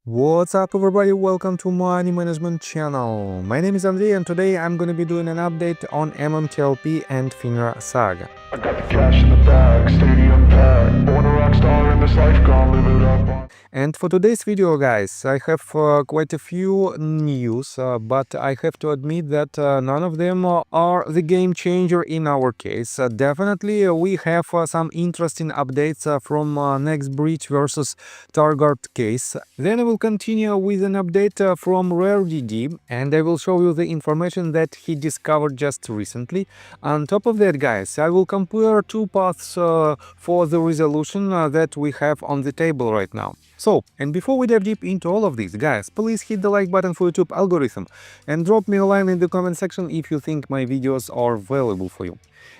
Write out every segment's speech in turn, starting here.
What's up everybody, welcome to Money Management channel. My name is Andrei and today I'm gonna be doing an update on MMTLP and FINRA saga. I got the cash in the bag, stadium packed. Born a rock star in this life, gonna live it up. And for today's video, guys, I have quite a few news, but I have to admit that none of them are the game changer in our case. Definitely, we have some interesting updates from Next Breach versus Targgart case. Then I will continue with an update from RareDD, and I will show you the information that he discovered just recently. On top of that, guys, I will compare two paths for the resolution that we have on the table right now. So, and before we dive deep into all of this, guys, please hit the like button for YouTube algorithm and drop me a line in the comment section if you think my videos are valuable for you.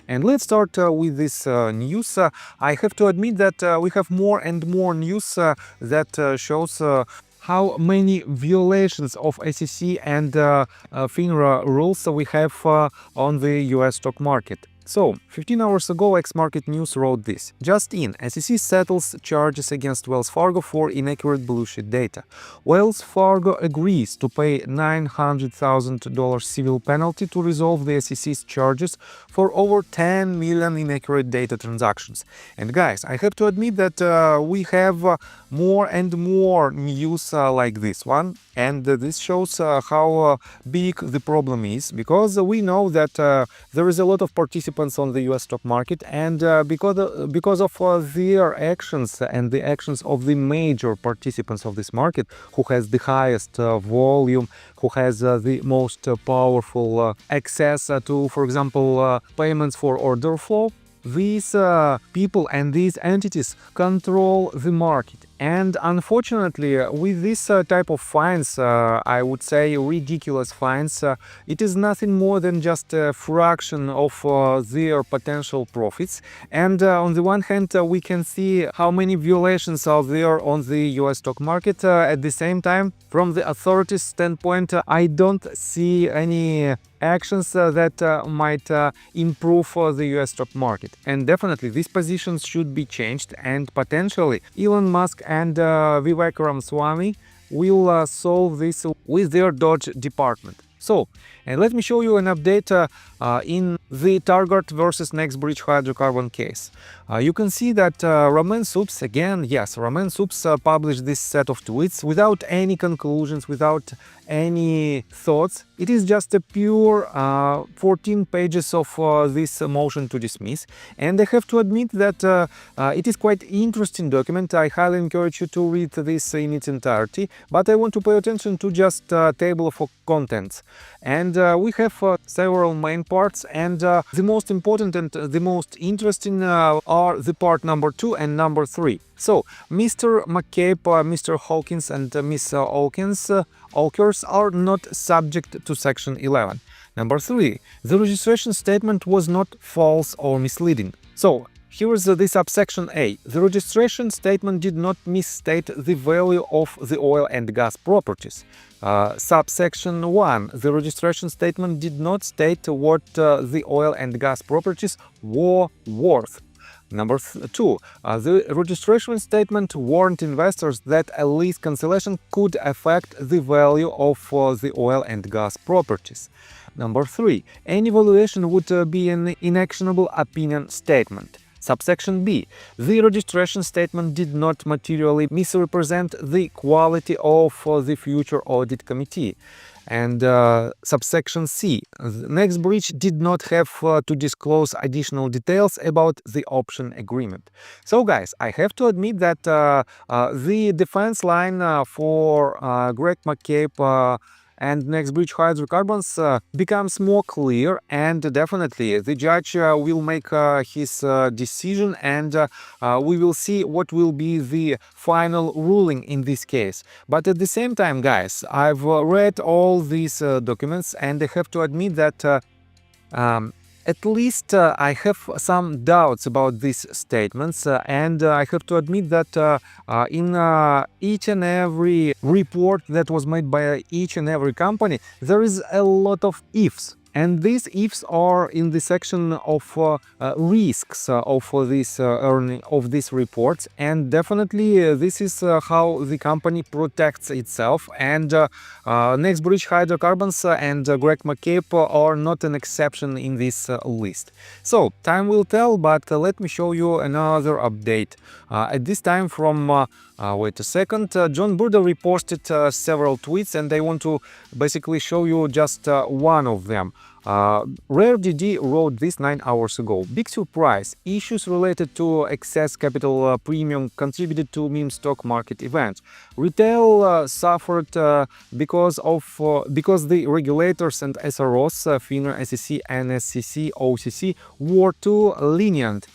And let's start with this news. I have to admit that we have more and more news that shows how many violations of SEC and FINRA rules we have on the US stock market. So, 15 hours ago, X-Market News wrote this. Just in, SEC settles charges against Wells Fargo for inaccurate bullshit data. Wells Fargo agrees to pay $900,000 civil penalty to resolve the SEC's charges for over 10 million inaccurate data transactions. And guys, I have to admit that we have more and more news like this one. And this shows how big the problem is, because we know that there is a lot of participants on the US stock market, and because of their actions and the actions of the major participants of this market, who has the highest volume, who has the most powerful access to, for example, payments for order flow, these people and these entities control the market. And unfortunately, with this type of fines, I would say ridiculous fines, it is nothing more than just a fraction of their potential profits. And on the one hand, we can see how many violations are there on the US stock market. At the same time, from the authorities' standpoint, I don't see any actions that might improve the US stock market. And definitely these positions should be changed, and potentially Elon Musk and Vivek Ramaswamy will solve this with their Dodge department. So, and let me show you an update in the Targgart versus Next Breach hydrocarbon case. You can see that Roman Supes, again, yes, Roman Supes published this set of tweets without any conclusions, without any thoughts. It is just a pure 14 pages of this motion to dismiss. And I have to admit that it is quite interesting document. I highly encourage you to read this in its entirety, but I want to pay attention to just table of contents. And we have several main parts, and the most important and the most interesting are the part number 2 and number 3. So, Mr. McCabe, Mr. Hawkins and Miss Aukers are not subject to Section 11. Number 3. The registration statement was not false or misleading. So, here is the subsection A. The registration statement did not misstate the value of the oil and gas properties. Subsection 1. The registration statement did not state what the oil and gas properties were worth. Number 2. The registration statement warned investors that a lease cancellation could affect the value of the oil and gas properties. Number 3. Any valuation would be an inactionable opinion statement. Subsection B. The registration statement did not materially misrepresent the quality of the future audit committee. And subsection C. The Next Breach did not have to disclose additional details about the option agreement. So guys, I have to admit that the defense line for Greg McCabe and Next Breach hydrocarbons becomes more clear, and definitely the judge will make his decision, and we will see what will be the final ruling in this case. But at the same time, guys, I've read all these documents, and I have to admit that at least I have some doubts about these statements, and I have to admit that in each and every report that was made by each and every company, there is a lot of ifs. And these ifs are in the section of risks of these reports, and definitely this is how the company protects itself. And Next Bridge Hydrocarbons and Greg McCabe are not an exception in this list. So time will tell, but let me show you another update. At this time from wait a second. John Burda reposted several tweets, and I want to basically show you just one of them. RareDD wrote this 9 hours ago. Big surprise. Issues related to excess capital premium contributed to meme stock market events. Retail suffered because the regulators and SROs, FINRA, SEC, NSCC, OCC, were too lenient.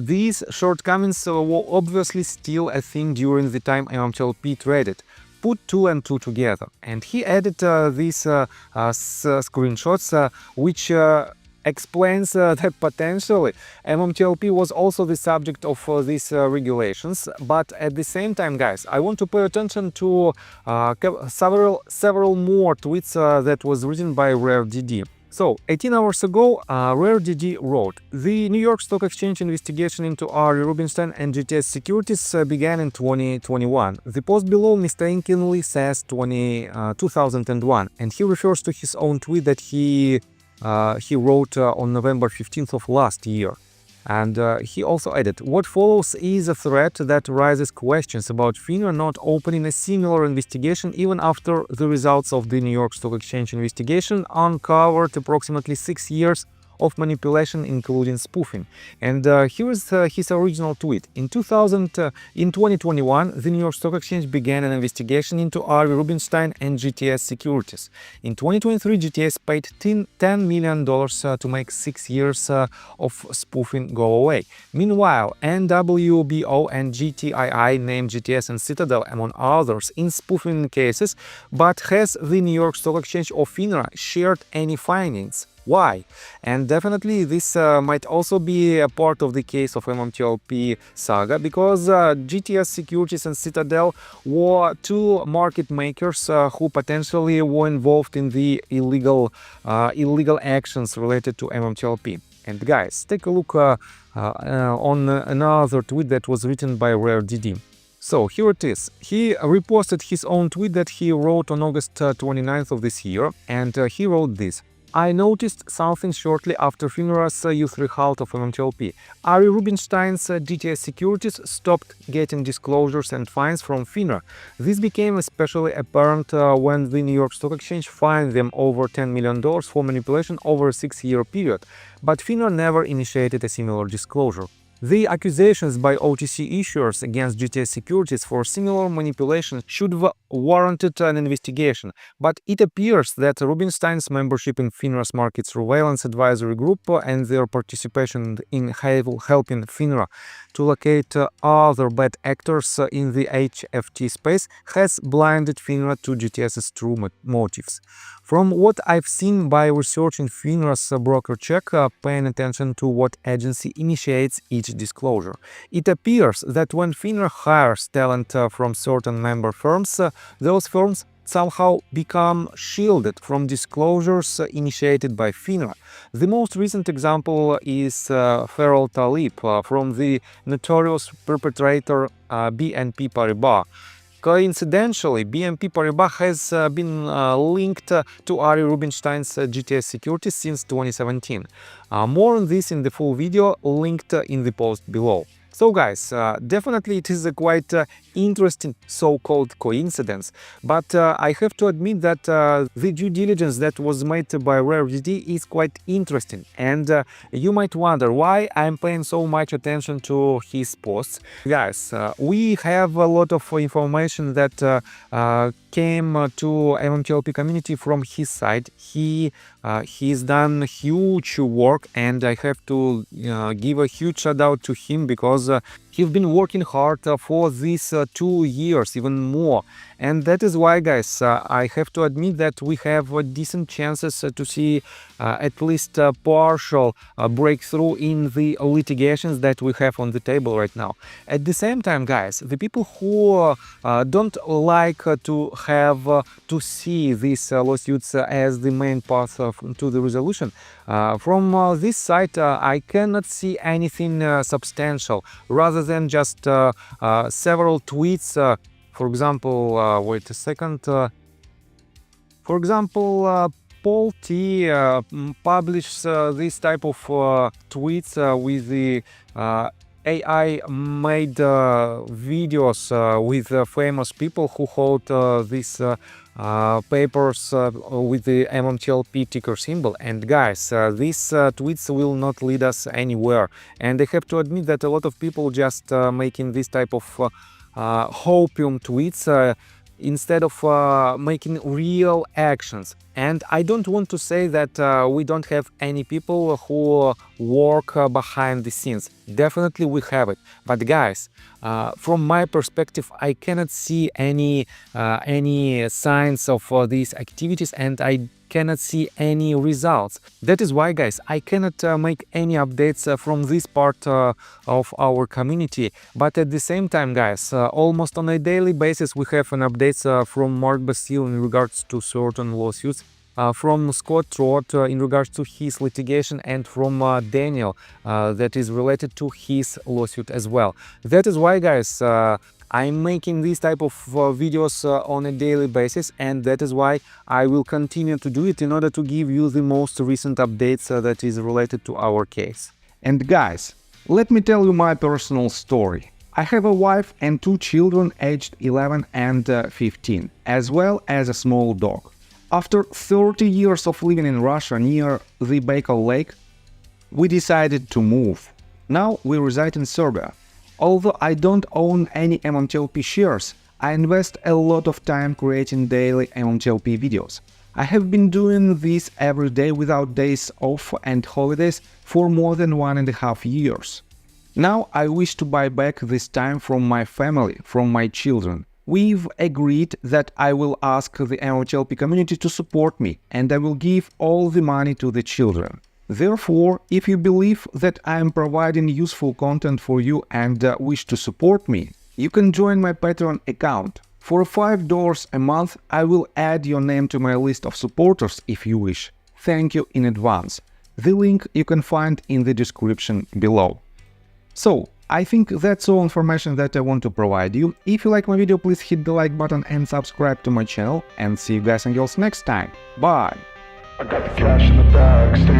These shortcomings were obviously still a thing during the time MMTLP traded. Put 2 and 2 together, and he added these screenshots, which explains that potentially MMTLP was also the subject of these regulations. But at the same time, guys, I want to pay attention to several more tweets that was written by RareDD. So, 18 hours ago, RareDD wrote, the New York Stock Exchange investigation into Ari Rubinstein and GTS Securities began in 2021. The post below mistakenly says 2001, and he refers to his own tweet that he wrote on November 15th of last year. And he also added, what follows is a threat that raises questions about FINRA not opening a similar investigation even after the results of the New York Stock Exchange investigation uncovered approximately 6 years of manipulation, including spoofing. And here is his original tweet. In 2021, the New York Stock Exchange began an investigation into Ari Rubinstein and GTS Securities. In 2023, GTS paid $10 million to make 6 years of spoofing go away. Meanwhile, NWBO and GTII named GTS and Citadel, among others, in spoofing cases, but has the New York Stock Exchange or FINRA shared any findings? Why? And definitely this might also be a part of the case of MMTLP saga, because GTS Securities and Citadel were two market makers who potentially were involved in the illegal actions related to MMTLP. And guys, take a look on another tweet that was written by RareDD. So here it is. He reposted his own tweet that he wrote on August 29th of this year, and he wrote this. I noticed something shortly after FINRA's Q3 halt of MMTLP. Ari Rubinstein's GTS Securities stopped getting disclosures and fines from FINRA. This became especially apparent when the New York Stock Exchange fined them over $10 million for manipulation over a 6-year period, but FINRA never initiated a similar disclosure. The accusations by OTC issuers against GTS Securities for similar manipulation should have warranted an investigation, but it appears that Rubinstein's membership in FINRA's Market Surveillance Advisory Group and their participation in helping FINRA to locate other bad actors in the HFT space has blinded FINRA to GTS's true motives. From what I've seen by researching FINRA's broker check, paying attention to what agency initiates each disclosure, it appears that when FINRA hires talent from certain member firms, those firms somehow become shielded from disclosures initiated by FINRA. The most recent example is Feral Talib from the notorious perpetrator BNP Paribas. Coincidentally, BNP Paribas has been linked to Ari Rubinstein's GTS Securities since 2017. More on this in the full video linked in the post below. So guys, definitely it is a quite interesting so-called coincidence, but I have to admit that the due diligence that was made by RareDD is quite interesting, and you might wonder why I'm paying so much attention to his posts. Guys, we have a lot of information that came to MMTLP community from his side. He's done huge work, and I have to give a huge shout out to him, because He's been working hard for these 2 years, even more. And that is why, guys, I have to admit that we have decent chances to see at least a partial breakthrough in the litigations that we have on the table right now. At the same time, guys, the people who don't like to have to see these lawsuits as the main path to the resolution, from this side, I cannot see anything substantial, rather than just several tweets. For example, wait a second. For example, Paul T publishes this type of tweets with the AI-made videos with famous people who hold these papers with the MMTLP ticker symbol. And guys, these tweets will not lead us anywhere. And I have to admit that a lot of people just making this type of hopium tweets instead of making real actions. And I don't want to say that we don't have any people who work behind the scenes. Definitely we have it. But guys, from my perspective, I cannot see any signs of these activities, and I cannot see any results. That is why, guys, I cannot make any updates from this part of our community. But at the same time, guys, almost on a daily basis we have an updates from Mark Basile in regards to certain lawsuits, from Scott Trott in regards to his litigation, and from Daniel that is related to his lawsuit as well. That is why, guys, I'm making these type of videos on a daily basis, and that is why I will continue to do it in order to give you the most recent updates that is related to our case. And guys, let me tell you my personal story. I have a wife and 2 children aged 11 and 15, as well as a small dog. After 30 years of living in Russia near the Baikal Lake, we decided to move. Now we reside in Serbia. Although I don't own any MMTLP shares, I invest a lot of time creating daily MMTLP videos. I have been doing this every day without days off and holidays for more than 1.5 years. Now I wish to buy back this time from my family, from my children. We've agreed that I will ask the MMTLP community to support me, and I will give all the money to the children. Therefore, if you believe that I am providing useful content for you and wish to support me, you can join my Patreon account. For $5 a month, I will add your name to my list of supporters if you wish. Thank you in advance. The link you can find in the description below. So, I think that's all information that I want to provide you. If you like my video, please hit the like button and subscribe to my channel, and see you guys and girls next time. Bye! I got the cash in the bag, stay